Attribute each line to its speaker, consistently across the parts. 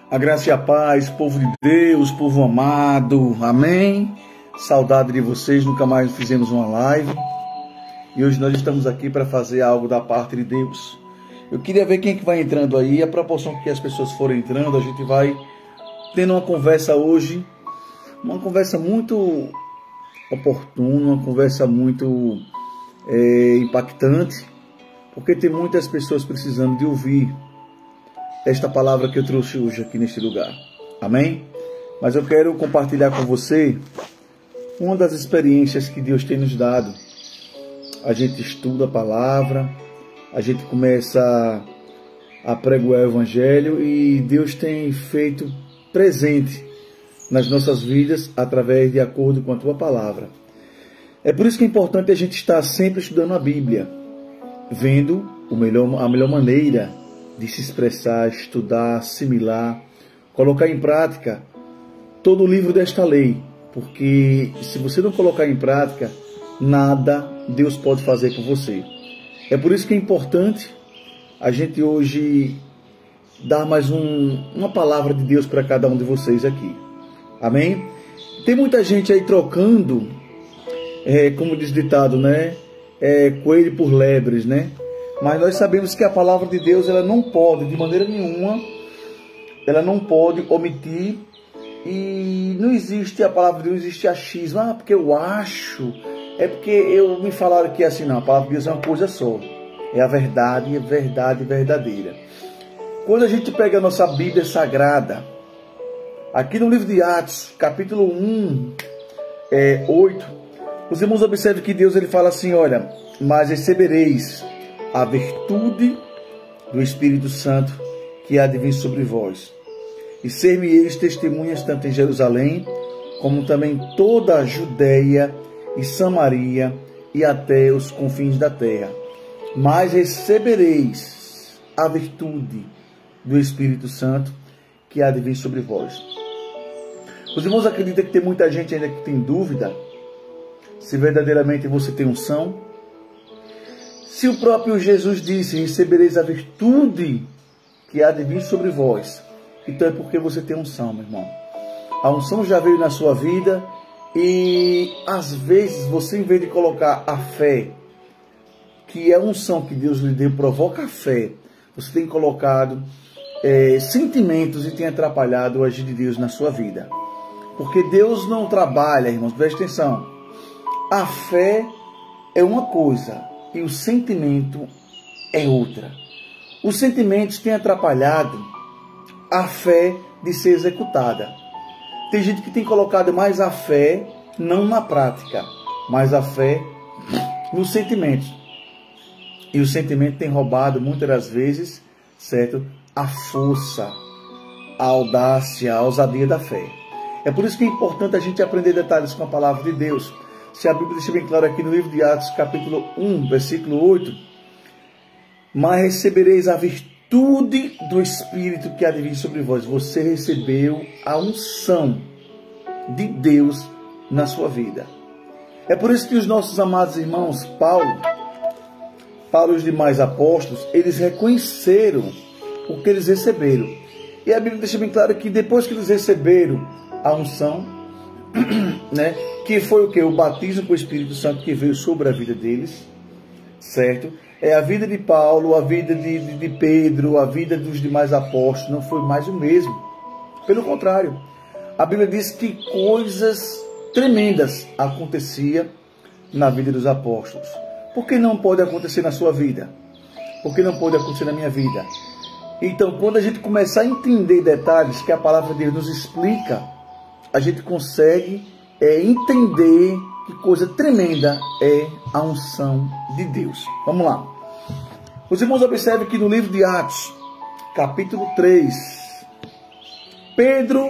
Speaker 1: A graça e a paz, povo de Deus, povo amado, amém? Saudade de vocês, nunca mais fizemos uma live. E hoje nós estamos aqui para fazer algo da parte de Deus. Eu queria ver quem é que vai entrando aí, a proporção que as pessoas forem entrando, a gente vai tendo uma conversa hoje, uma conversa muito oportuna, uma conversa muito impactante, porque tem muitas pessoas precisando de ouvir esta palavra que eu trouxe hoje aqui neste lugar, amém? Mas eu quero compartilhar com você uma das experiências que Deus tem nos dado. A gente estuda a palavra, a gente começa a pregoar o Evangelho e Deus tem feito presente nas nossas vidas através de acordo com a tua palavra. É por isso que é importante a gente estar sempre estudando a Bíblia, vendo a melhor maneira de se expressar, estudar, assimilar, colocar em prática todo o livro desta lei, porque se você não colocar em prática, nada Deus pode fazer por você. É por isso que é importante a gente hoje dar mais uma palavra de Deus para cada um de vocês aqui, amém? Tem muita gente aí trocando, como diz o ditado, né? Coelho por lebres, né? Mas nós sabemos que a palavra de Deus, ela não pode, de maneira nenhuma, ela não pode omitir, e não existe a palavra de Deus, não existe achismo, porque eu acho, é porque me falaram que assim, não, a palavra de Deus é uma coisa só, é a verdade verdadeira. Quando a gente pega a nossa Bíblia Sagrada, aqui no livro de Atos, capítulo 1, 8, os irmãos observam que Deus ele fala assim, olha, mas recebereis a virtude do Espírito Santo que há de vir sobre vós. E ser-me-eis testemunhas tanto em Jerusalém, como também em toda a Judeia e Samaria e até os confins da terra. Mas recebereis a virtude do Espírito Santo que há de vir sobre vós. Os irmãos acreditam que tem muita gente ainda que tem dúvida se verdadeiramente você tem unção? Se o próprio Jesus disse, recebereis a virtude que há de vir sobre vós, então é porque você tem unção, meu irmão. A unção já veio na sua vida e às vezes você, em vez de colocar a fé, que é a unção que Deus lhe deu, provoca a fé, você tem colocado sentimentos e tem atrapalhado o agir de Deus na sua vida. Porque Deus não trabalha, irmãos, preste atenção. A fé é uma coisa e o sentimento é outra. Os sentimentos têm atrapalhado a fé de ser executada. Tem gente que tem colocado mais a fé, não na prática, mas a fé nos sentimentos. E o sentimento tem roubado muitas das vezes, certo? A força, a audácia, a ousadia da fé. É por isso que é importante a gente aprender detalhes com a palavra de Deus. Se a Bíblia deixa bem claro aqui no livro de Atos, capítulo 1, versículo 8, mas recebereis a virtude do Espírito que há de vir sobre vós. Você recebeu a unção de Deus na sua vida. É por isso que os nossos amados irmãos, Paulo e os demais apóstolos, eles reconheceram o que eles receberam. E a Bíblia deixa bem claro que depois que eles receberam a unção, né, que foi o que? O batismo com o Espírito Santo que veio sobre a vida deles, certo? A vida de Paulo, a vida de Pedro, a vida dos demais apóstolos não foi mais o mesmo. Pelo contrário, a Bíblia diz que coisas tremendas aconteciam na vida dos apóstolos. Por que não pode acontecer na sua vida? Por que não pode acontecer na minha vida? Então, quando a gente começar a entender detalhes que a palavra de Deus nos explica, a gente consegue entender que coisa tremenda é a unção de Deus. Vamos lá. Os irmãos observam que no livro de Atos, capítulo 3, Pedro,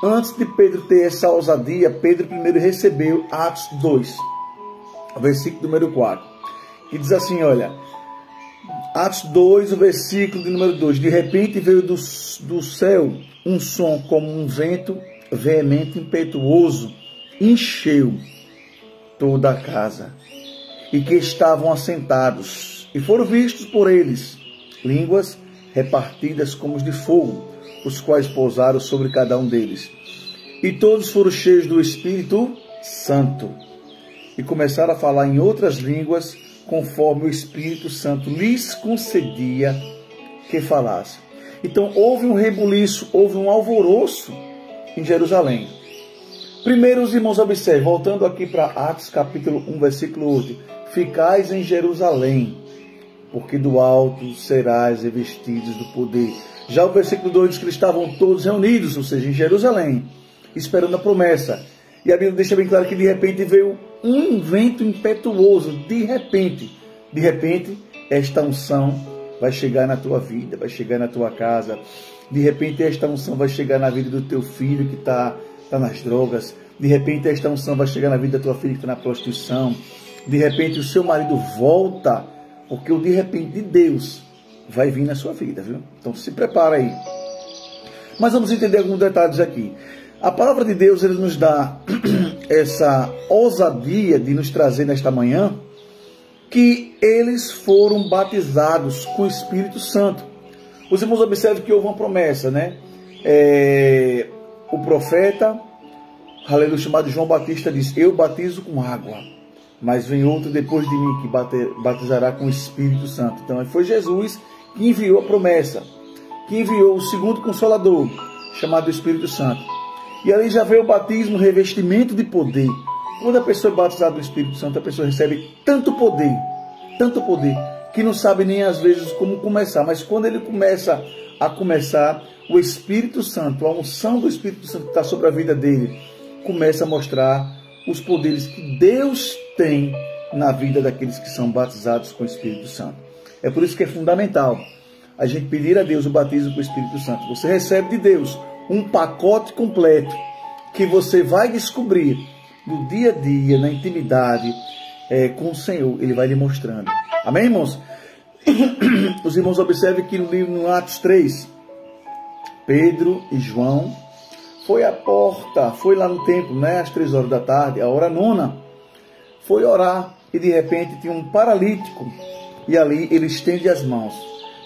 Speaker 1: antes de Pedro ter essa ousadia, Pedro primeiro recebeu Atos 2, versículo número 4, que diz assim, olha, Atos 2, o versículo de número 2, de repente veio do céu um som como um vento veemente, impetuoso, encheu toda a casa, e que estavam assentados, e foram vistos por eles línguas repartidas como os de fogo, os quais pousaram sobre cada um deles. E todos foram cheios do Espírito Santo e começaram a falar em outras línguas, conforme o Espírito Santo lhes concedia que falasse. Então houve um rebuliço, houve um alvoroço em Jerusalém. Primeiro, os irmãos observem, voltando aqui para Atos capítulo 1, versículo 8. Ficais em Jerusalém, porque do alto serás revestidos do poder. Já o versículo 2 diz que eles estavam todos reunidos, ou seja, em Jerusalém, esperando a promessa. E a Bíblia deixa bem claro que de repente veio um vento impetuoso, de repente, esta unção vai chegar na tua vida, vai chegar na tua casa. De repente esta unção vai chegar na vida do teu filho que está nas drogas. De repente esta unção vai chegar na vida da tua filha que está na prostituição. De repente o seu marido volta, porque o de repente de Deus vai vir na sua vida, viu? Então se prepara aí. Mas vamos entender alguns detalhes aqui. A palavra de Deus, ele nos dá essa ousadia de nos trazer nesta manhã que eles foram batizados com o Espírito Santo. Os irmãos observam que houve uma promessa, né? O profeta, aleluia, chamado João Batista, disse: eu batizo com água, mas vem outro depois de mim que batizará com o Espírito Santo. Então foi Jesus que enviou a promessa, que enviou o segundo Consolador, chamado Espírito Santo. E ali já veio o batismo, o revestimento de poder. Quando a pessoa é batizada do Espírito Santo, a pessoa recebe tanto poder, que não sabe nem às vezes como começar. Mas quando ele começa, o Espírito Santo, a unção do Espírito Santo que está sobre a vida dele, começa a mostrar os poderes que Deus tem na vida daqueles que são batizados com o Espírito Santo. É por isso que é fundamental a gente pedir a Deus o batismo com o Espírito Santo. Você recebe de Deus um pacote completo que você vai descobrir no dia a dia, na intimidade com o Senhor. Ele vai lhe mostrando. Amém, irmãos? Os irmãos observem que no Atos 3, Pedro e João foi à porta, foi lá no templo, né, às 3 horas da tarde, a hora nona, foi orar e de repente tinha um paralítico e ali ele estende as mãos.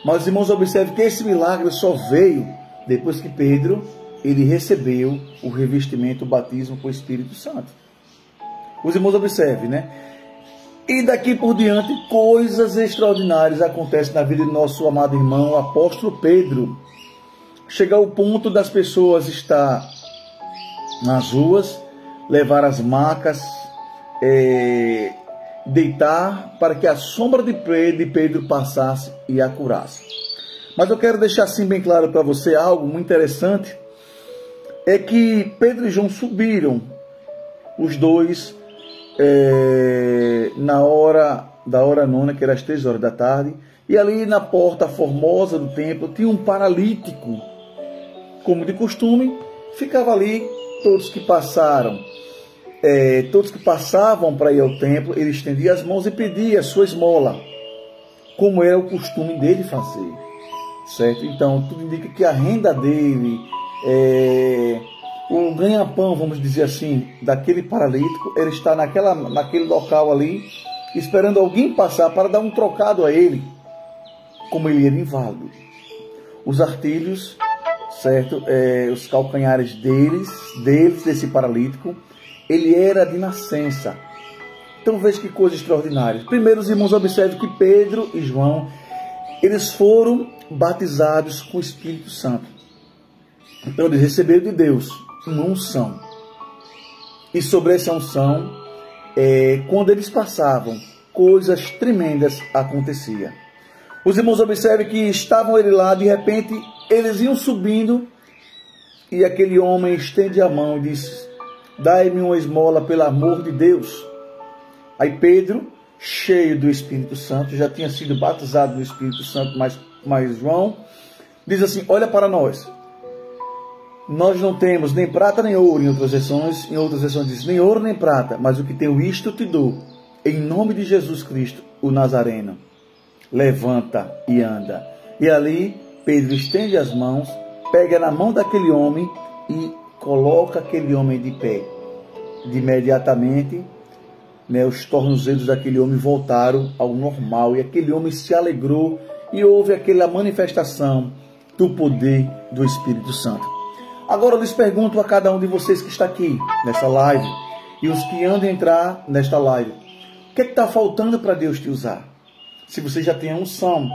Speaker 1: Mas os irmãos observem que esse milagre só veio depois que Pedro ele recebeu o revestimento, o batismo com o Espírito Santo. Os irmãos observem, né? E daqui por diante, coisas extraordinárias acontecem na vida do nosso amado irmão, o apóstolo Pedro. Chega ao ponto das pessoas estar nas ruas, levar as macas, deitar para que a sombra de Pedro passasse e a curasse. Mas eu quero deixar assim bem claro para você algo muito interessante, é que Pedro e João subiram, os dois, na hora nona, que era às 3 horas da tarde, e ali na porta formosa do templo tinha um paralítico, como de costume, ficava ali. Todos que passavam para ir ao templo, ele estendia as mãos e pedia a sua esmola, como era o costume dele fazer, certo? Então tudo indica que a renda dele, o ganha-pão, vamos dizer assim, daquele paralítico, ele está naquele local ali, esperando alguém passar para dar um trocado a ele, como ele era inválido. Os artilhos, certo? Os calcanhares desse paralítico, ele era de nascença. Então veja que coisa extraordinária. Primeiro, os irmãos observam que Pedro e João, eles foram batizados com o Espírito Santo. Então eles receberam de Deus uma unção. E sobre essa unção, quando eles passavam, coisas tremendas aconteciam. Os irmãos observam que estavam eles lá, de repente, eles iam subindo, e aquele homem estende a mão e diz: dai-me uma esmola pelo amor de Deus. Aí Pedro, cheio do Espírito Santo, já tinha sido batizado no Espírito Santo, mas João diz assim: olha para nós. Nós não temos nem prata nem ouro, em outras versões diz nem ouro nem prata, mas o que tenho isto te dou, em nome de Jesus Cristo, o Nazareno. Levanta e anda. E ali Pedro estende as mãos, pega na mão daquele homem e coloca aquele homem de pé. De imediatamente, os tornozelos daquele homem voltaram ao normal, e aquele homem se alegrou, e houve aquela manifestação do poder do Espírito Santo. Agora eu lhes pergunto a cada um de vocês que está aqui nessa live e os que andam a entrar nesta live, o que está faltando para Deus te usar? Se você já tem a unção,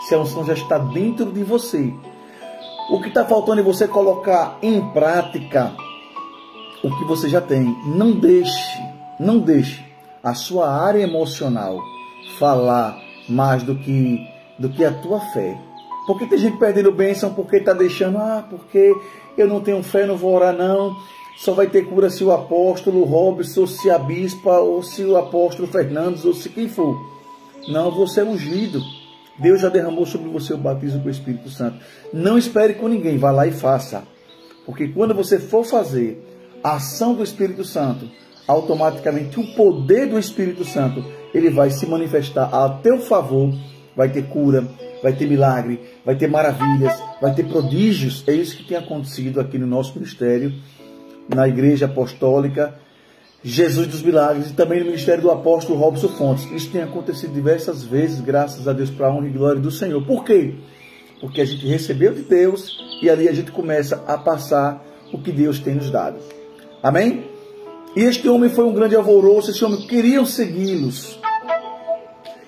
Speaker 1: se a unção já está dentro de você, o que está faltando é você colocar em prática o que você já tem. Não deixe a sua área emocional falar mais do que a tua fé. Porque tem gente perdendo bênção porque está deixando, porque eu não tenho fé, não vou orar não. Só vai ter cura se o apóstolo Robson, ou se a bispa, ou se o apóstolo Fernandes, ou se quem for. Não, você é ungido. Deus já derramou sobre você o batismo com o Espírito Santo. Não espere com ninguém, vá lá e faça. Porque quando você for fazer a ação do Espírito Santo, automaticamente o poder do Espírito Santo, ele vai se manifestar a teu favor. Vai ter cura, vai ter milagre, vai ter maravilhas, vai ter prodígios. É isso que tem acontecido aqui no nosso ministério, na Igreja Apostólica Jesus dos Milagres, e também no ministério do apóstolo Robson Fontes. Isso tem acontecido diversas vezes, graças a Deus, para a honra e glória do Senhor. Por quê? Porque a gente recebeu de Deus e ali a gente começa a passar o que Deus tem nos dado. Amém? E este homem foi um grande alvoroço, esse homem queriam segui-los.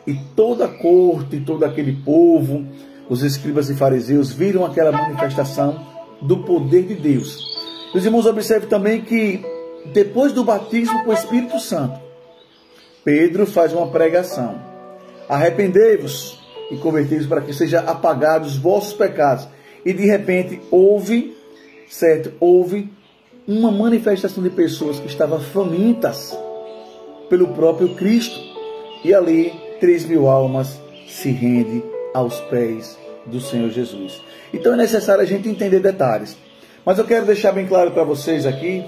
Speaker 1: E toda a corte, todo aquele povo, os escribas e fariseus, viram aquela manifestação do poder de Deus. Os irmãos, observem também que depois do batismo com o Espírito Santo, Pedro faz uma pregação. Arrependei-vos e convertei-vos para que sejam apagados os vossos pecados. E de repente houve uma manifestação de pessoas que estavam famintas pelo próprio Cristo. E ali 3.000 almas se rendem aos pés do Senhor Jesus. Então é necessário a gente entender detalhes. Mas eu quero deixar bem claro para vocês aqui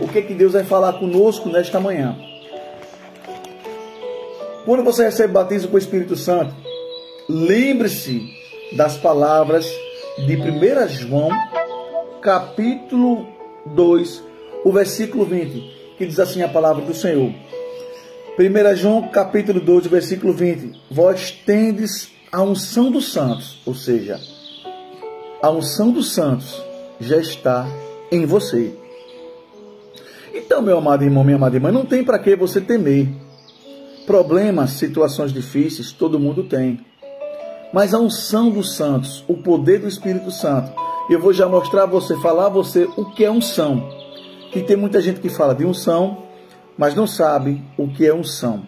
Speaker 1: o que Deus vai falar conosco nesta manhã. Quando você recebe batismo com o Espírito Santo, lembre-se das palavras de 1 João, capítulo 2, o versículo 20, que diz assim a palavra do Senhor. 1 João, capítulo 2, versículo 20. Vós tendes a unção dos santos, ou seja, a unção dos santos já está em você. Então, meu amado irmão, minha amada irmã, não tem para que você temer. Problemas, situações difíceis, todo mundo tem. Mas a unção dos santos, o poder do Espírito Santo, eu vou já mostrar a você, falar a você o que é unção. Que tem muita gente que fala de unção, mas não sabe o que é unção.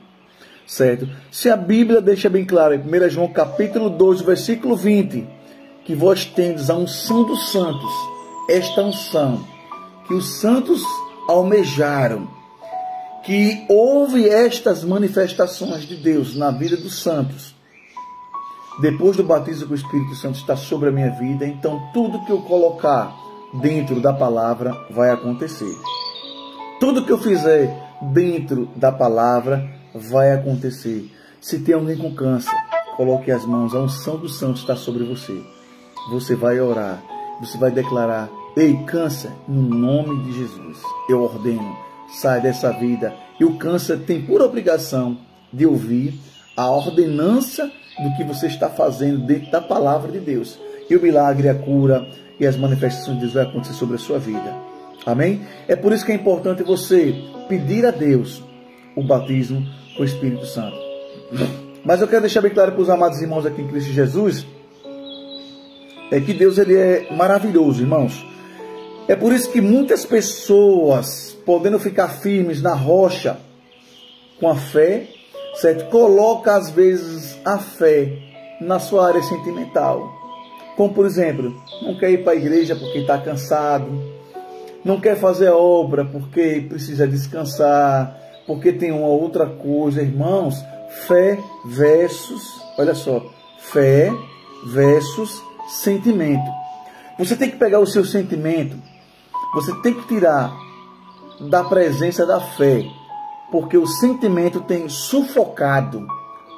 Speaker 1: Certo? Se a Bíblia deixa bem claro, em 1 João capítulo 2, versículo 20, que vós tendes a unção dos santos, esta unção que os santos almejaram, que houve estas manifestações de Deus na vida dos santos. Depois do batismo com o Espírito Santo está sobre a minha vida, então tudo que eu colocar dentro da palavra vai acontecer. Tudo que eu fizer dentro da palavra vai acontecer. Se tem alguém com câncer, coloque as mãos, a unção do santo está sobre você. Você vai orar, você vai declarar: ei, câncer, no nome de Jesus, eu ordeno, sai dessa vida. E o câncer tem por obrigação de ouvir a ordenança do que você está fazendo dentro da palavra de Deus. E o milagre, a cura e as manifestações de Deus vai acontecer sobre a sua vida. Amém? É por isso que é importante você pedir a Deus o batismo com o Espírito Santo. Mas eu quero deixar bem claro para os amados irmãos aqui em Cristo Jesus, que Deus ele é maravilhoso, irmãos. É por isso que muitas pessoas, podendo ficar firmes na rocha com a fé, certo? Coloca às vezes a fé na sua área sentimental. Como por exemplo, não quer ir para a igreja porque está cansado, não quer fazer obra porque precisa descansar, porque tem uma outra coisa. Irmãos, fé versus, olha só, fé versus sentimento. Você tem que pegar o seu sentimento, você tem que tirar da presença da fé, porque o sentimento tem sufocado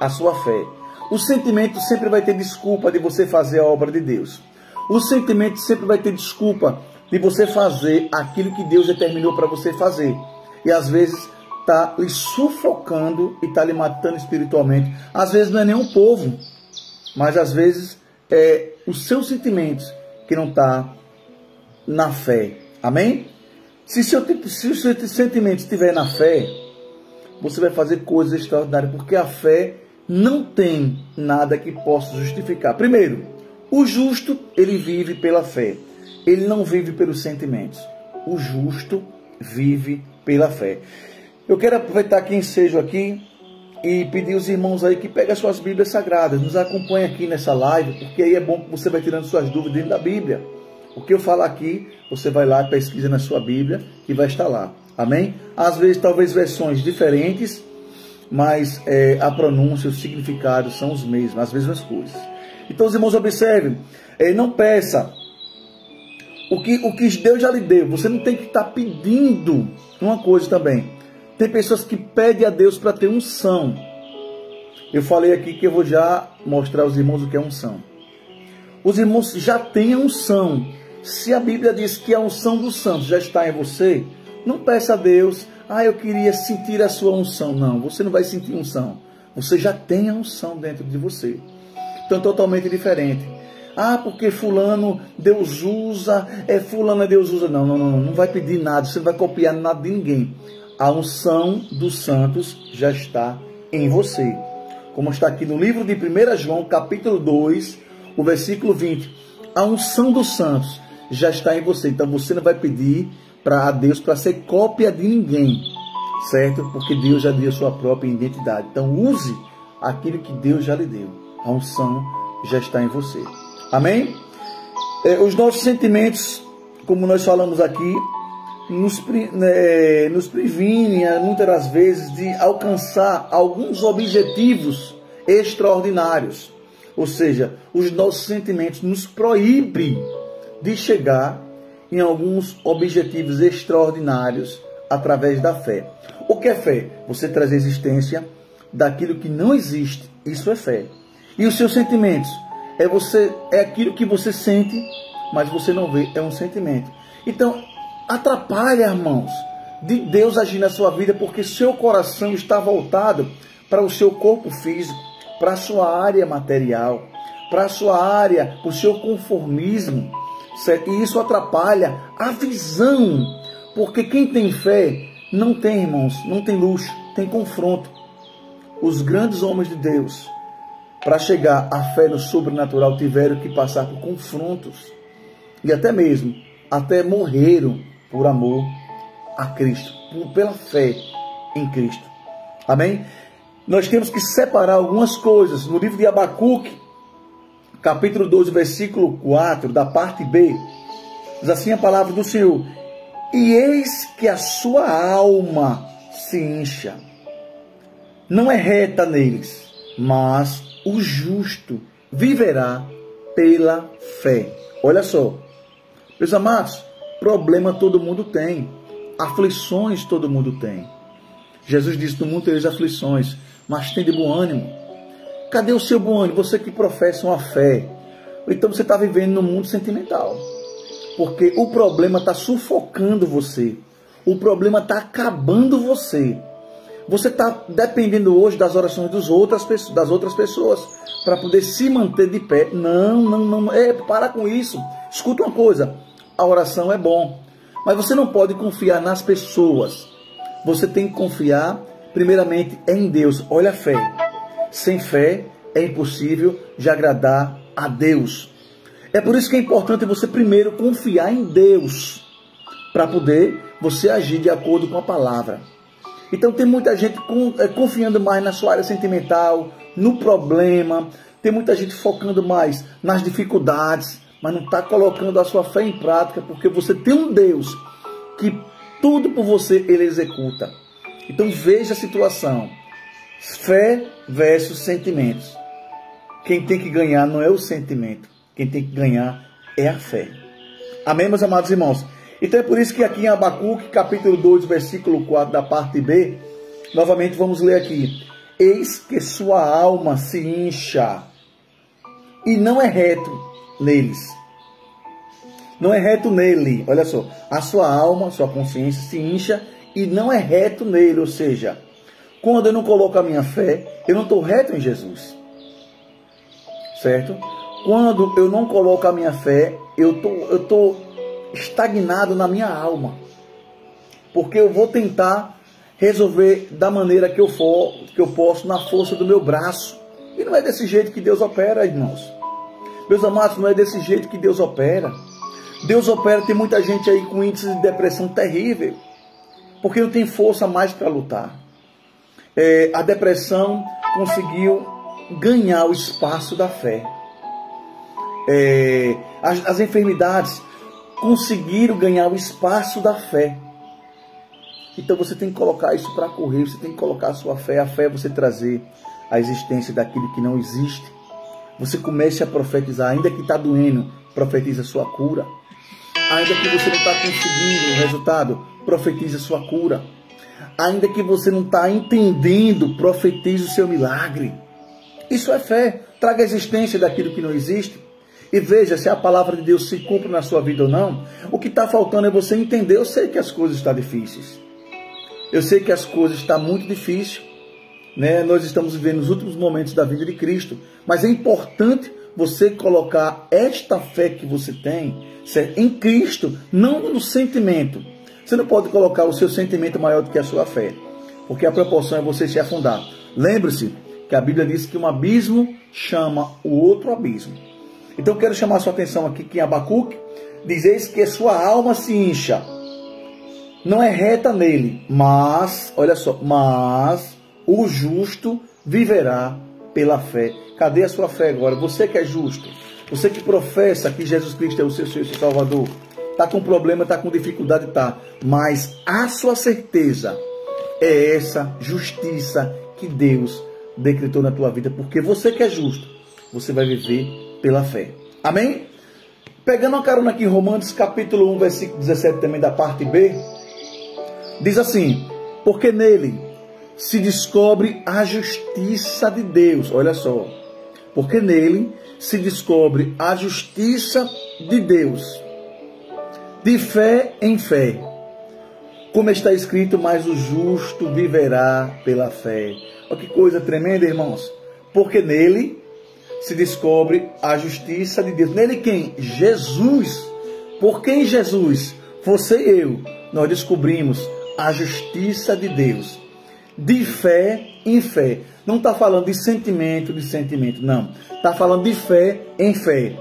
Speaker 1: a sua fé. O sentimento sempre vai ter desculpa de você fazer a obra de Deus. O sentimento sempre vai ter desculpa de você fazer aquilo que Deus determinou para você fazer. E às vezes está lhe sufocando e está lhe matando espiritualmente. Às vezes não é nem um povo, mas às vezes é os seus sentimentos que não está na fé. Amém? Se os seus sentimentos estiver na fé, você vai fazer coisas extraordinárias, porque a fé não tem nada que possa justificar. Primeiro, o justo, ele vive pela fé. Ele não vive pelos sentimentos. O justo vive pela fé. Eu quero aproveitar que ensejo aqui e pedir aos irmãos aí que peguem as suas Bíblias Sagradas, nos acompanhem aqui nessa live, porque aí é bom que você vai tirando suas dúvidas dentro da Bíblia. O que eu falo aqui, você vai lá e pesquisa na sua Bíblia e vai estar lá. Amém? Às vezes, talvez versões diferentes, mas a pronúncia, os significados são os mesmos, as mesmas coisas. Então, os irmãos, observem, não peça o que Deus já lhe deu. Você não tem que estar pedindo uma coisa também. Tem pessoas que pedem a Deus para ter unção. Eu falei aqui que eu vou já mostrar aos irmãos o que é unção. Os irmãos já têm a unção. Se a Bíblia diz que a unção dos santos já está em você, não peça a Deus, eu queria sentir a sua unção. Não, você não vai sentir unção. Você já tem a unção dentro de você. Então, totalmente diferente. Porque fulano Deus usa, fulano Deus usa. Não vai pedir nada, você não vai copiar nada de ninguém. A unção dos santos já está em você. Como está aqui no livro de 1 João, capítulo 2, o versículo 20. A unção dos santos já está em você. Então você não vai pedir a Deus para ser cópia de ninguém, certo? Porque Deus já deu a sua própria identidade. Então use aquilo que Deus já lhe deu. A unção já está em você. Amém? Os nossos sentimentos, como nós falamos aqui, nos previnem muitas das vezes de alcançar alguns objetivos extraordinários. Ou seja, os nossos sentimentos nos proíbem de chegar em alguns objetivos extraordinários através da fé. O que é fé? Você traz a existência daquilo que não existe. Isso é fé. E os seus sentimentos? É aquilo que você sente, mas você não vê. É um sentimento. Então, atrapalha, irmãos, de Deus agir na sua vida, porque seu coração está voltado para o seu corpo físico, para a sua área material, para a sua área, para o seu conformismo, certo? E isso atrapalha a visão, porque quem tem fé não tem, irmãos, não tem luxo, tem confronto. Os grandes homens de Deus, para chegar à fé no sobrenatural, tiveram que passar por confrontos e até morreram por amor a Cristo, pela fé em Cristo. Amém? Nós temos que separar algumas coisas. No livro de Abacuque, capítulo 12, versículo 4, da parte B, diz assim a palavra do Senhor: e eis que a sua alma se incha, não é reta neles, mas o justo viverá pela fé. Olha só, meus amados, problema todo mundo tem, aflições todo mundo tem. Jesus disse: no mundo tereis aflições, mas tem de bom ânimo. Cadê o seu bom ânimo? Você que professa uma fé, então você está vivendo no mundo sentimental, porque o problema está sufocando você, o problema está acabando você. Você está dependendo hoje das orações das outras pessoas para poder se manter de pé. Não. Para com isso. Escuta uma coisa. A oração é bom, mas você não pode confiar nas pessoas. Você tem que confiar primeiramente em Deus. Olha a fé. Sem fé é impossível de agradar a Deus. É por isso que é importante você primeiro confiar em Deus, para poder você agir de acordo com a palavra. Então tem muita gente confiando mais na sua área sentimental, no problema. Tem muita gente focando mais nas dificuldades, mas não está colocando a sua fé em prática, porque você tem um Deus que tudo por você ele executa. Então veja a situação. Fé versus sentimentos. Quem tem que ganhar não é o sentimento. Quem tem que ganhar é a fé. Amém, meus amados irmãos? Então é por isso que aqui em Abacuque, capítulo 2, versículo 4, da parte B, novamente vamos ler aqui: eis que sua alma se incha, e não é reto neles. Não é reto nele. Olha só, a sua alma, sua consciência se incha e não é reto nele. Ou seja, quando eu não coloco a minha fé, eu não estou reto em Jesus. Certo? quando eu não coloco a minha fé, eu tô estagnado na minha alma. Porque eu vou tentar resolver da maneira que eu posso, na força do meu braço. E não é desse jeito que Deus opera, irmãos. Meus amados, não é desse jeito que Deus opera. Deus opera, tem muita gente aí com índice de depressão terrível, porque não tem força mais para lutar. A depressão conseguiu ganhar o espaço da fé. As enfermidades conseguiram ganhar o espaço da fé. Então você tem que colocar isso para correr, você tem que colocar a sua fé. A fé é você trazer a existência daquilo que não existe. Você comece a profetizar, ainda que está doendo, profetiza a sua cura. Ainda que você não está conseguindo o resultado, profetiza a sua cura. Ainda que você não está entendendo, profetiza o seu milagre. Isso é fé. Traga a existência daquilo que não existe. E veja se a palavra de Deus se cumpre na sua vida ou não. O que está faltando é você entender. Eu sei que as coisas estão difíceis. Eu sei que as coisas estão muito difíceis. Nós estamos vivendo os últimos momentos da vida de Cristo. Mas é importante você colocar esta fé que você tem em Cristo, não no sentimento. Você não pode colocar o seu sentimento maior do que a sua fé, porque a proporção é você se afundar. Lembre-se que a Bíblia diz que um abismo chama o outro abismo. Então eu quero chamar a sua atenção aqui que em Abacuque diz que sua alma se incha. Não é reta nele, mas, olha só, mas o justo viverá pela fé. Cadê a sua fé agora? Você que é justo, você que professa que Jesus Cristo é o seu Salvador, está com problema, está com dificuldade, está. Mas a sua certeza é essa justiça que Deus decretou na tua vida. Porque você que é justo, você vai viver pela fé. Amém? Pegando uma carona aqui em Romanos capítulo 1, versículo 17 também da parte B, diz assim: porque nele se descobre a justiça de Deus. Olha só. Porque nele se descobre a justiça de Deus, de fé em fé. Como está escrito, mas o justo viverá pela fé. Olha que coisa tremenda, irmãos. Porque nele se descobre a justiça de Deus. Nele quem? Jesus. Por quem Jesus? Você e eu. Nós descobrimos a justiça de Deus. De fé em fé. Não está falando de sentimento, não. Está falando de fé em fé.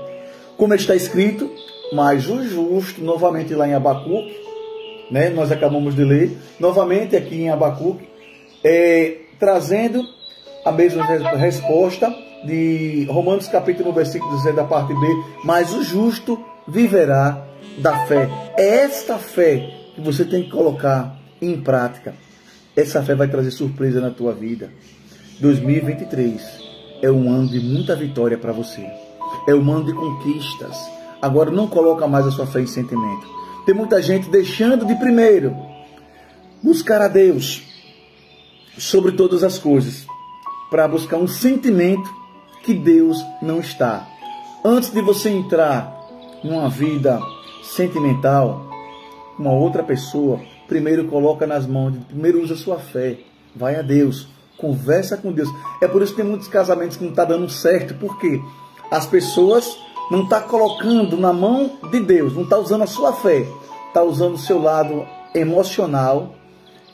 Speaker 1: Como está escrito, mas o justo, novamente lá em Abacuque, nós acabamos de ler, novamente aqui em Abacuque, trazendo a mesma resposta de Romanos capítulo 1, versículo 17 da parte B, mas o justo viverá da fé. É esta fé que você tem que colocar em prática. Essa fé vai trazer surpresa na tua vida. 2023 é um ano de muita vitória para você. É um ano de conquistas. Agora não coloca mais a sua fé em sentimento. Tem muita gente deixando de primeiro buscar a Deus sobre todas as coisas, para buscar um sentimento que Deus não está. Antes de você entrar numa vida sentimental com uma outra pessoa, primeiro coloca nas mãos, primeiro usa a sua fé, vai a Deus, conversa com Deus. É por isso que tem muitos casamentos que não estão dando certo, porque as pessoas não estão colocando na mão de Deus, não estão usando a sua fé, está usando o seu lado emocional,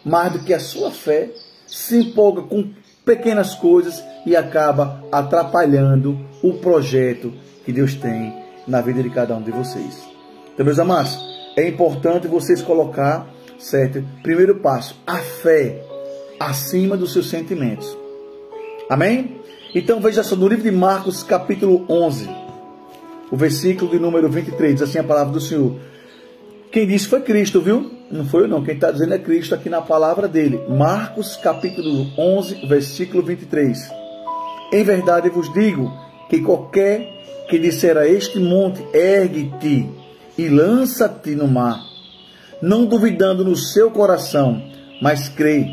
Speaker 1: mais do que a sua fé, se empolga com pequenas coisas e acaba atrapalhando o projeto que Deus tem na vida de cada um de vocês. Então, meus amados, é importante vocês colocar, certo? Primeiro passo, a fé acima dos seus sentimentos. Amém? Então veja só, no livro de Marcos capítulo 11, o versículo de número 23, diz assim a palavra do Senhor. Quem disse foi Cristo, viu? Não foi eu não, quem está dizendo é Cristo aqui na palavra dele. Marcos capítulo 11, versículo 23. Em verdade vos digo que qualquer que disser a este monte, ergue-te e lança-te no mar, não duvidando no seu coração, mas crê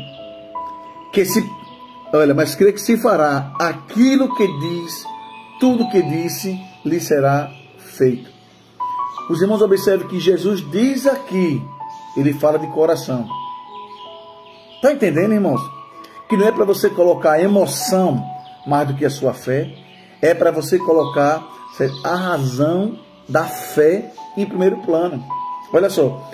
Speaker 1: que se fará aquilo que diz, tudo que disse lhe será feito. Os irmãos observem que Jesus diz aqui, ele fala de coração. Está entendendo, irmãos? Que não é para você colocar emoção mais do que a sua fé, é para você colocar, certo? A razão da fé em primeiro plano. Olha só.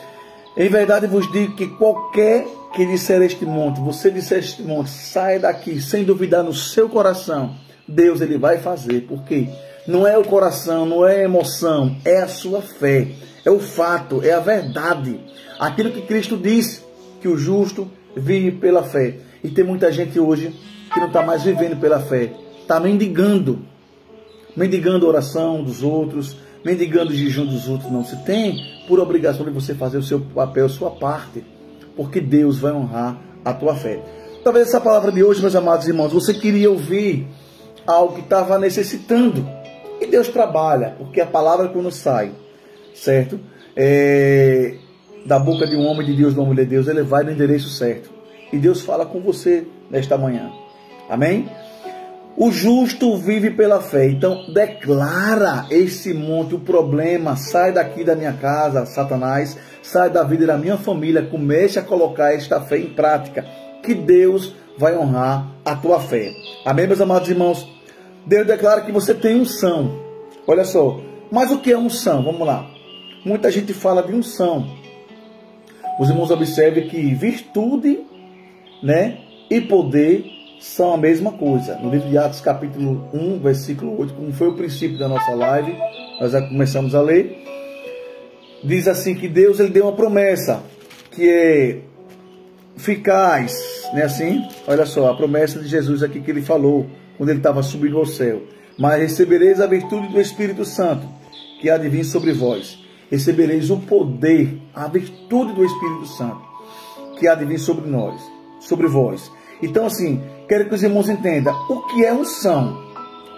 Speaker 1: Em verdade vos digo que qualquer que disser este monte, você disser este monte, sai daqui sem duvidar no seu coração, Deus ele vai fazer. Porque não é o coração, não é a emoção, é a sua fé, é o fato, é a verdade. Aquilo que Cristo disse, que o justo vive pela fé. E tem muita gente hoje que não está mais vivendo pela fé, está mendigando a oração dos outros, mendigando o jejum dos outros. Não se tem por obrigação de você fazer o seu papel, a sua parte, porque Deus vai honrar a tua fé. Talvez essa palavra de hoje, meus amados irmãos, você queria ouvir algo que estava necessitando, e Deus trabalha, porque a palavra quando sai, certo? Da boca de um homem de Deus, de uma mulher de Deus, ele vai no endereço certo, e Deus fala com você nesta manhã, amém? O justo vive pela fé. Então declara esse monte, o problema, sai daqui da minha casa, Satanás, sai da vida da minha família, comece a colocar esta fé em prática, que Deus vai honrar a tua fé. Amém, meus amados irmãos? Deus declara que você tem unção. Olha só, mas o que é unção? Vamos lá. Muita gente fala de unção. Os irmãos observem que virtude, né, e poder são a mesma coisa. No livro de Atos, capítulo 1, versículo 8, como foi o princípio da nossa live, nós já começamos a ler, diz assim que Deus ele deu uma promessa, que é eficaz, né, assim? Olha só, a promessa de Jesus aqui que ele falou, quando ele estava subindo ao céu. Mas recebereis a virtude do Espírito Santo, que há de vir sobre vós. Recebereis o poder, a virtude do Espírito Santo, que há de vir sobre nós, sobre vós. Então, assim, quero que os irmãos entendam o que é unção.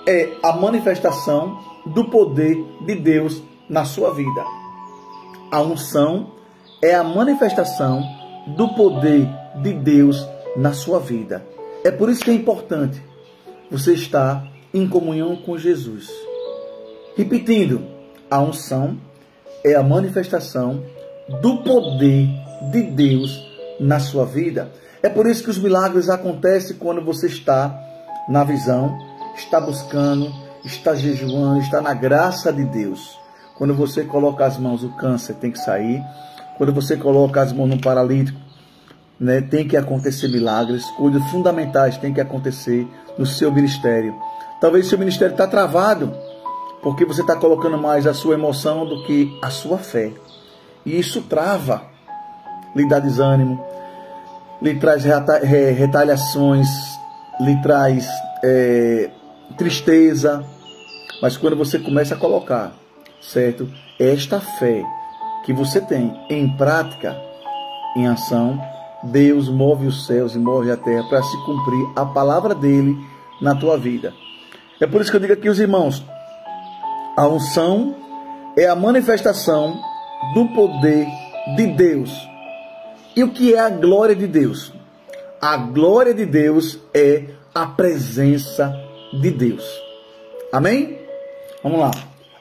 Speaker 1: É a manifestação do poder de Deus na sua vida. A unção é a manifestação do poder de Deus na sua vida. É por isso que é importante você estar em comunhão com Jesus. Repetindo, a unção é a manifestação do poder de Deus na sua vida. É por isso que os milagres acontecem quando você está na visão, está buscando, está jejuando, está na graça de Deus. Quando você coloca as mãos, o câncer tem que sair. Quando você coloca as mãos no paralítico, né, tem que acontecer milagres. Coisas fundamentais tem que acontecer no seu ministério. Talvez o seu ministério está travado, porque você está colocando mais a sua emoção do que a sua fé. E isso trava, lhe dá desânimo, lhe traz retaliações, lhe traz tristeza. Mas quando você começa a colocar, certo, esta fé que você tem em prática, em ação, Deus move os céus e move a terra para se cumprir a palavra dele na tua vida. É por isso que eu digo aqui, os irmãos, a unção é a manifestação do poder de Deus. E o que é a glória de Deus? A glória de Deus é a presença de Deus. Amém? Vamos lá.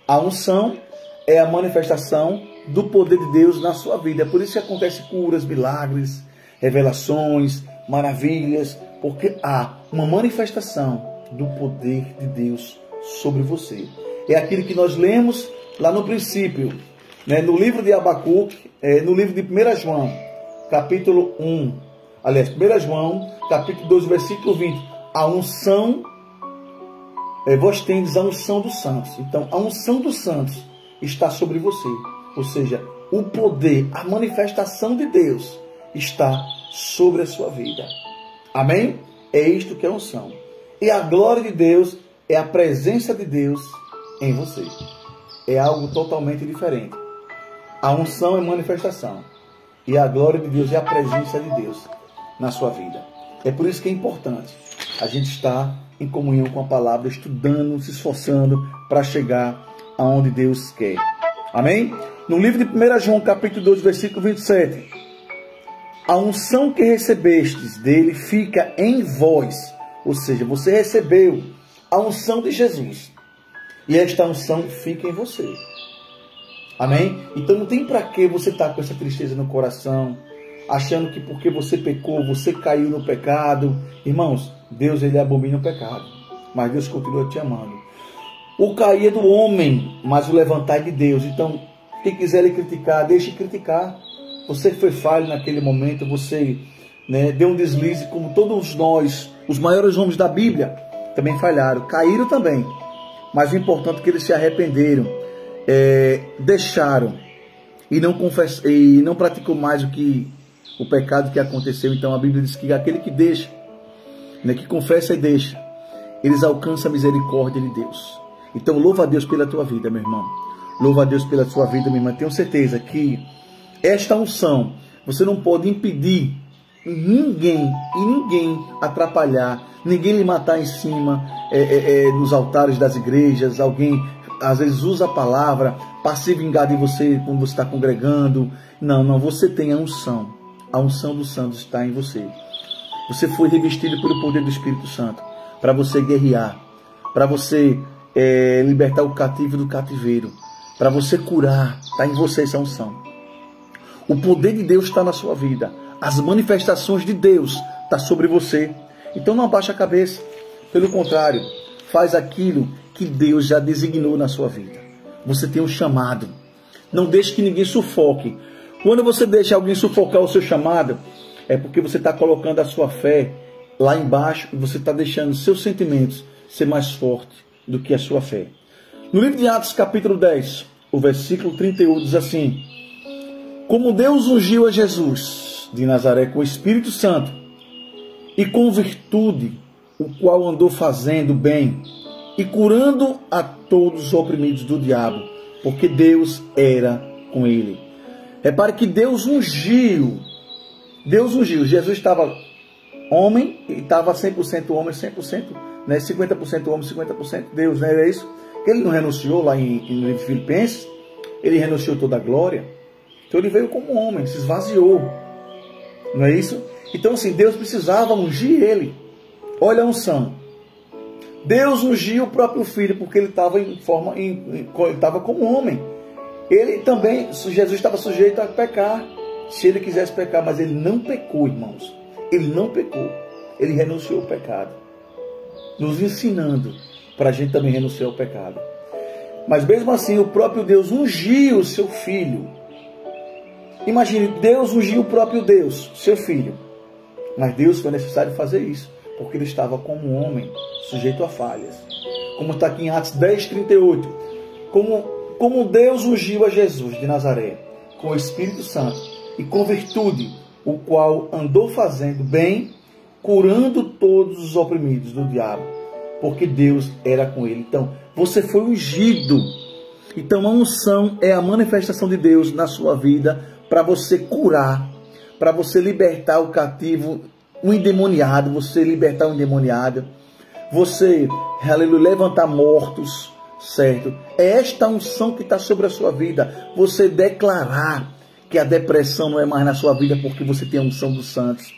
Speaker 1: A unção é a manifestação do poder de Deus na sua vida. É por isso que acontece curas, milagres, revelações, maravilhas, porque há uma manifestação do poder de Deus sobre você. É aquilo que nós lemos lá no princípio, né, no livro de Abacuque, no livro de 1 João, capítulo 1, aliás, 1 João, capítulo 2, versículo 20, a unção, vós tendes a unção dos santos. Então, a unção dos santos está sobre você, ou seja, o poder, a manifestação de Deus está sobre a sua vida. Amém? É isto que é unção. E a glória de Deus é a presença de Deus em você. É algo totalmente diferente. A unção é manifestação. E a glória de Deus é a presença de Deus na sua vida. É por isso que é importante a gente estar em comunhão com a palavra, estudando, se esforçando para chegar aonde Deus quer. Amém? No livro de 1 João, capítulo 2, versículo 27. A unção que recebestes dele fica em vós. Ou seja, você recebeu a unção de Jesus. E esta unção fica em você. Amém? Então não tem para que você estar com essa tristeza no coração, achando que porque você pecou, você caiu no pecado. Irmãos, Deus ele abomina o pecado, mas Deus continua te amando. O cair é do homem, mas o levantar é de Deus. Então, quem quiser lhe criticar, deixe criticar. Você foi falho naquele momento, você deu um deslize, como todos nós, os maiores homens da Bíblia, também falharam, caíram também. Mas o importante é que eles se arrependeram, deixaram e não praticou mais o pecado que aconteceu. Então a Bíblia diz que aquele que deixa, que confessa e deixa, eles alcançam a misericórdia de Deus. Então louva a Deus pela tua vida, meu irmão. Louva a Deus pela sua vida, minha irmã. Tenho certeza que esta unção, você não pode impedir ninguém atrapalhar, ninguém lhe matar em cima, nos altares das igrejas. Alguém às vezes usa a palavra para se vingar de você quando você está congregando. Não, você tem a unção dos santos está em você. Você foi revestido pelo poder do Espírito Santo para você guerrear, para você libertar o cativo do cativeiro, para você curar. Está em você essa unção. O poder de Deus está na sua vida. As manifestações de Deus estão sobre você. Então não abaixa a cabeça. Pelo contrário, faz aquilo que Deus já designou na sua vida. Você tem um chamado. Não deixe que ninguém sufoque. Quando você deixa alguém sufocar o seu chamado, é porque você está colocando a sua fé lá embaixo e você está deixando seus sentimentos ser mais fortes do que a sua fé. No livro de Atos, capítulo 10, o versículo 31 diz assim: como Deus ungiu a Jesus de Nazaré com o Espírito Santo e com virtude, o qual andou fazendo bem e curando a todos os oprimidos do diabo, porque Deus era com ele. Repare que Deus ungiu. Jesus estava homem e estava 100% homem, 100%, 50% homem, 50% Deus, não era isso? Ele não renunciou lá em Filipenses, ele renunciou toda a glória. Então ele veio como homem, se esvaziou. Não é isso? Então assim, Deus precisava ungir ele. Olha a unção. Deus ungiu o próprio filho, porque ele estava ele estava como homem. Ele também, Jesus estava sujeito a pecar, se ele quisesse pecar, mas ele não pecou, irmãos. Ele não pecou. Ele renunciou ao pecado, nos ensinando para a gente também renunciar ao pecado. Mas mesmo assim, o próprio Deus ungiu o seu filho. Imagine, Deus ungiu o próprio Deus, seu filho. Mas Deus foi necessário fazer isso, porque ele estava como um homem, sujeito a falhas. Como está aqui em Atos 10, 38. Como Deus ungiu a Jesus de Nazaré, com o Espírito Santo e com virtude, o qual andou fazendo bem, curando todos os oprimidos do diabo, porque Deus era com ele. Então, você foi ungido. Então, a unção é a manifestação de Deus na sua vida, para você curar, para você libertar o cativo, o endemoniado, você libertar o endemoniado, você, aleluia, levantar mortos, certo? É esta unção que está sobre a sua vida, você declarar que a depressão não é mais na sua vida, porque você tem a unção dos santos.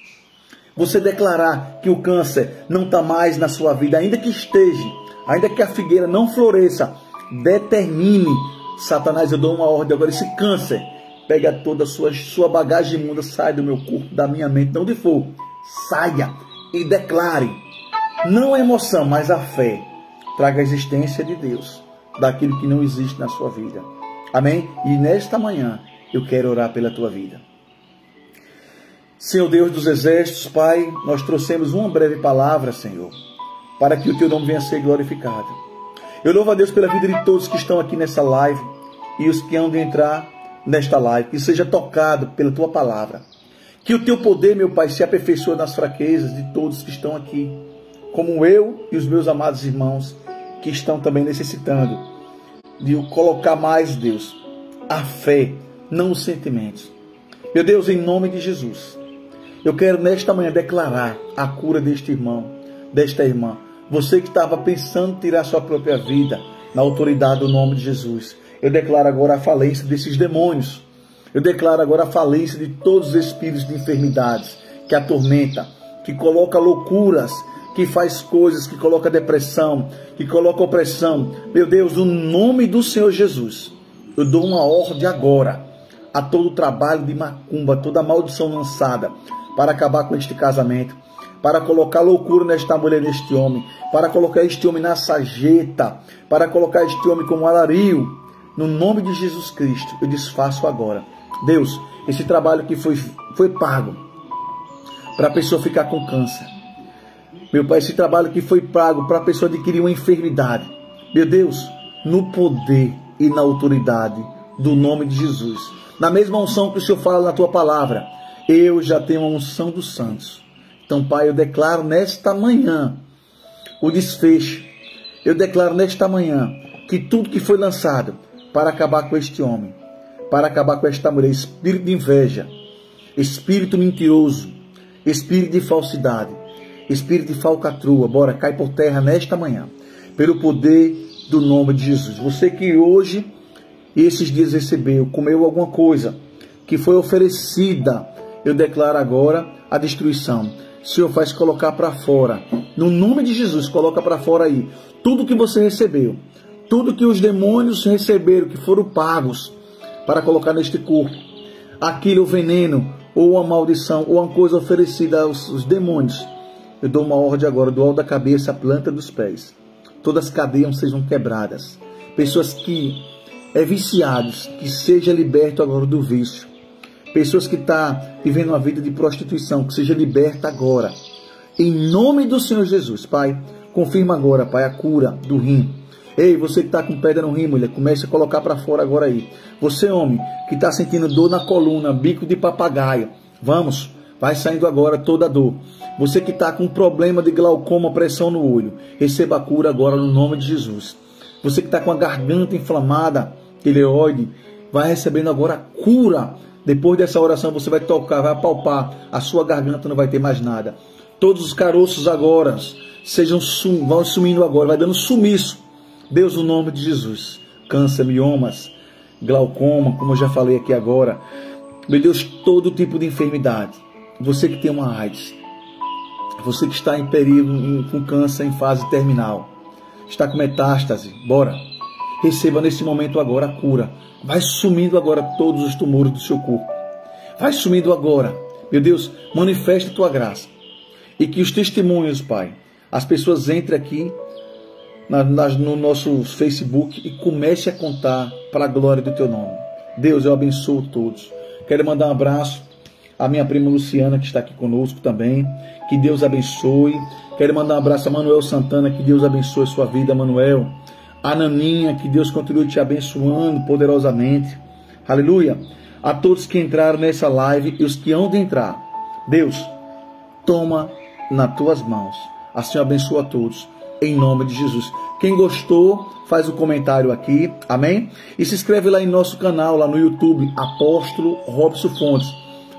Speaker 1: Você declarar que o câncer não está mais na sua vida, ainda que esteja, ainda que a figueira não floresça, determine, Satanás, eu dou uma ordem agora, esse câncer, pega toda a sua bagagem imunda, sai do meu corpo, da minha mente, de onde for, saia e declare, não a emoção, mas a fé, traga a existência de Deus, daquilo que não existe na sua vida. Amém? E nesta manhã, eu quero orar pela tua vida. Senhor Deus dos exércitos, Pai, nós trouxemos uma breve palavra, Senhor, para que o teu nome venha a ser glorificado. Eu louvo a Deus pela vida de todos que estão aqui nessa live e os que hão de entrar nesta live, que seja tocado pela tua palavra. Que o teu poder, meu Pai, se aperfeiçoe nas fraquezas de todos que estão aqui, como eu e os meus amados irmãos que estão também necessitando de colocar mais, Deus, a fé, não os sentimentos. Meu Deus, em nome de Jesus, eu quero nesta manhã declarar a cura deste irmão, desta irmã. Você que estava pensando em tirar sua própria vida, na autoridade do nome de Jesus, eu declaro agora a falência desses demônios. Eu declaro agora a falência de todos os espíritos de enfermidades que atormenta, que coloca loucuras, que faz coisas, que coloca depressão, que coloca opressão. Meu Deus, no nome do Senhor Jesus, eu dou uma ordem agora a todo o trabalho de macumba, toda a maldição lançada para acabar com este casamento, para colocar loucura nesta mulher, neste homem, para colocar este homem na sarjeta, para colocar este homem como alariu, no nome de Jesus Cristo, eu desfaço agora. Deus, esse trabalho que foi pago para a pessoa ficar com câncer. Meu Pai, esse trabalho que foi pago para a pessoa adquirir uma enfermidade. Meu Deus, no poder e na autoridade do nome de Jesus. Na mesma unção que o Senhor fala na tua palavra, eu já tenho a unção dos santos. Então, Pai, eu declaro nesta manhã o desfecho. Eu declaro nesta manhã que tudo que foi lançado para acabar com este homem, para acabar com esta mulher, espírito de inveja, espírito mentiroso, espírito de falsidade, espírito de falcatrua, bora, cai por terra nesta manhã, pelo poder do nome de Jesus. Você que hoje, esses dias recebeu, comeu alguma coisa que foi oferecida, eu declaro agora a destruição. Senhor, faz colocar para fora, no nome de Jesus, coloca para fora aí, tudo que você recebeu, tudo que os demônios receberam, que foram pagos para colocar neste corpo, aquilo, o veneno, ou a maldição, ou uma coisa oferecida aos demônios, eu dou uma ordem agora, do alto da cabeça à planta dos pés, todas as cadeias sejam quebradas, pessoas que viciados, que seja liberto agora do vício, pessoas que estão vivendo uma vida de prostituição, que seja liberta agora, em nome do Senhor Jesus. Pai, confirma agora, Pai, a cura do rim. Ei, você que está com pedra no rim, mulher, comece a colocar para fora agora aí. Você, homem, que está sentindo dor na coluna, bico de papagaio, vamos, vai saindo agora toda a dor. Você que está com problema de glaucoma, pressão no olho, receba a cura agora no nome de Jesus. Você que está com a garganta inflamada, tireoide, vai recebendo agora a cura. Depois dessa oração você vai tocar, vai apalpar, a sua garganta não vai ter mais nada. Todos os caroços agora vão sumindo agora, vai dando sumiço. Deus, no nome de Jesus. Câncer, miomas, glaucoma, como eu já falei aqui agora. Meu Deus, todo tipo de enfermidade. Você que tem uma AIDS, você que está em perigo, com câncer em fase terminal, está com metástase, bora. Receba nesse momento agora a cura. Vai sumindo agora todos os tumores do seu corpo. Vai sumindo agora. Meu Deus, manifesta a tua graça. E que os testemunhos, Pai, as pessoas entrem aqui no nosso Facebook e comece a contar para a glória do teu nome. Deus, eu abençoo todos. Quero mandar um abraço à minha prima Luciana, que está aqui conosco também. Que Deus abençoe. Quero mandar um abraço a Manuel Santana. Que Deus abençoe a sua vida, Manuel. A Naninha, que Deus continue te abençoando poderosamente. Aleluia. A todos que entraram nessa live e os que hão de entrar. Deus, toma nas tuas mãos. Assim abençoa a todos. Em nome de Jesus. Quem gostou, faz um comentário aqui. Amém? E se inscreve lá em nosso canal, lá no YouTube, Apóstolo Robson Fontes.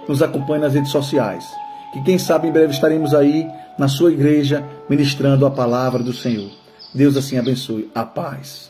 Speaker 1: Nos acompanhe nas redes sociais. Que quem sabe em breve estaremos aí na sua igreja ministrando a palavra do Senhor. Deus assim abençoe. A paz.